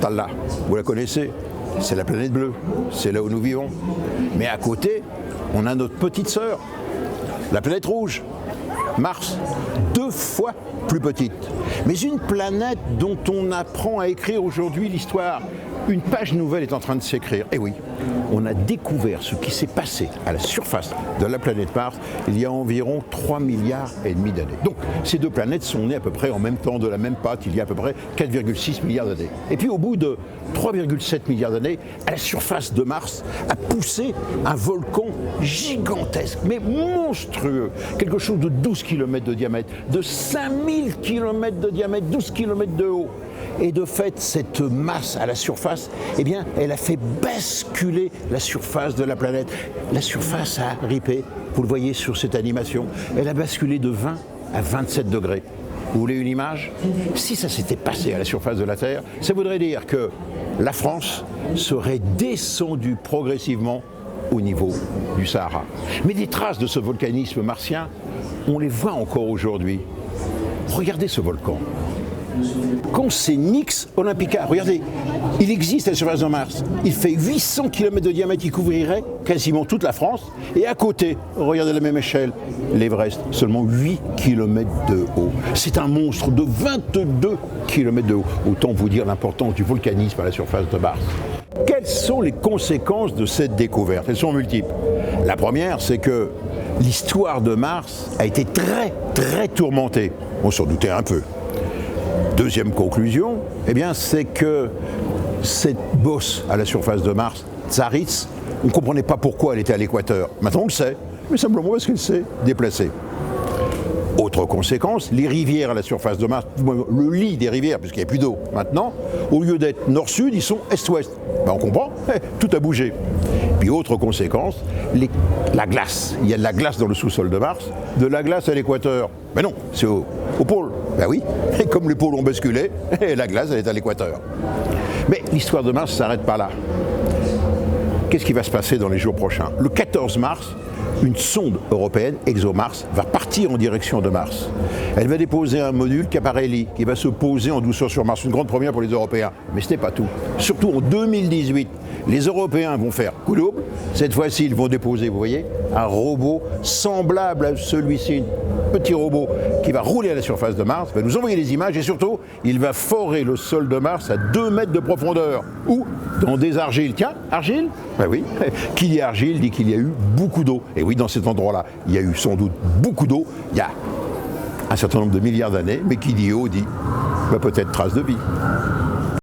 Celle-là, vous la connaissez, c'est la planète bleue, c'est là où nous vivons. Mais à côté, on a notre petite sœur, la planète rouge, Mars, 2 fois plus petite. Mais une planète dont on apprend à écrire aujourd'hui l'histoire. Une page nouvelle est en train de s'écrire. Et oui, on a découvert ce qui s'est passé à la surface de la planète Mars il y a environ 3,5 milliards d'années. Donc ces deux planètes sont nées à peu près en même temps de la même pâte, il y a à peu près 4,6 milliards d'années. Et puis au bout de 3,7 milliards d'années, à la surface de Mars a poussé un volcan gigantesque, mais monstrueux. Quelque chose de 12 km de diamètre, de 5000 km de diamètre, 12 km de haut. Et de fait, cette masse à la surface, eh bien, elle a fait basculer la surface de la planète. La surface a ripé, vous le voyez sur cette animation, elle a basculé de 20 à 27 degrés. Vous voulez une image? Si ça s'était passé à la surface de la Terre, ça voudrait dire que la France serait descendue progressivement au niveau du Sahara. Mais des traces de ce volcanisme martien, on les voit encore aujourd'hui. Regardez ce volcan. Quand c'est Nix Olympica, regardez, il existe à la surface de Mars. Il fait 800 km de diamètre, il couvrirait quasiment toute la France. Et à côté, regardez la même échelle, l'Everest, seulement 8 km de haut. C'est un monstre de 22 km de haut. Autant vous dire l'importance du volcanisme à la surface de Mars. Quelles sont les conséquences de cette découverte? Elles sont multiples. La première, c'est que l'histoire de Mars a été très tourmentée. On s'en doutait un peu. Deuxième conclusion, eh bien, c'est que cette bosse à la surface de Mars, Tsaritz, on ne comprenait pas pourquoi elle était à l'équateur. Maintenant on le sait, mais simplement parce qu'elle s'est déplacée. Autre conséquence, les rivières à la surface de Mars, le lit des rivières, puisqu'il n'y a plus d'eau maintenant, au lieu d'être nord-sud, ils sont est-ouest. Ben on comprend, tout a bougé. Puis autre conséquence, la glace. Il y a de la glace dans le sous-sol de Mars, de la glace à l'équateur. Mais non, c'est au pôle. Ben oui, et comme les pôles ont basculé, la glace elle est à l'équateur. Mais l'histoire de Mars ne s'arrête pas là. Qu'est-ce qui va se passer dans les jours prochains? Le 14 mars, une sonde européenne, ExoMars, va partir en direction de Mars. Elle va déposer un module Caparelli qui va se poser en douceur sur Mars. Une grande première pour les Européens. Mais ce n'est pas tout. Surtout en 2018, les Européens vont faire coup double. Cette fois-ci, ils vont déposer, vous voyez, un robot semblable à celui-ci, un petit robot qui va rouler à la surface de Mars, va nous envoyer les images et surtout, il va forer le sol de Mars à 2 mètres de profondeur. Ou dans des argiles. Tiens, argile? Ben oui. Qui dit argile dit qu'il y a eu beaucoup d'eau. Et oui, dans cet endroit-là, il y a eu sans doute beaucoup d'eau. Il y a un certain nombre de milliards d'années, mais qui dit eau dit peut-être trace de vie.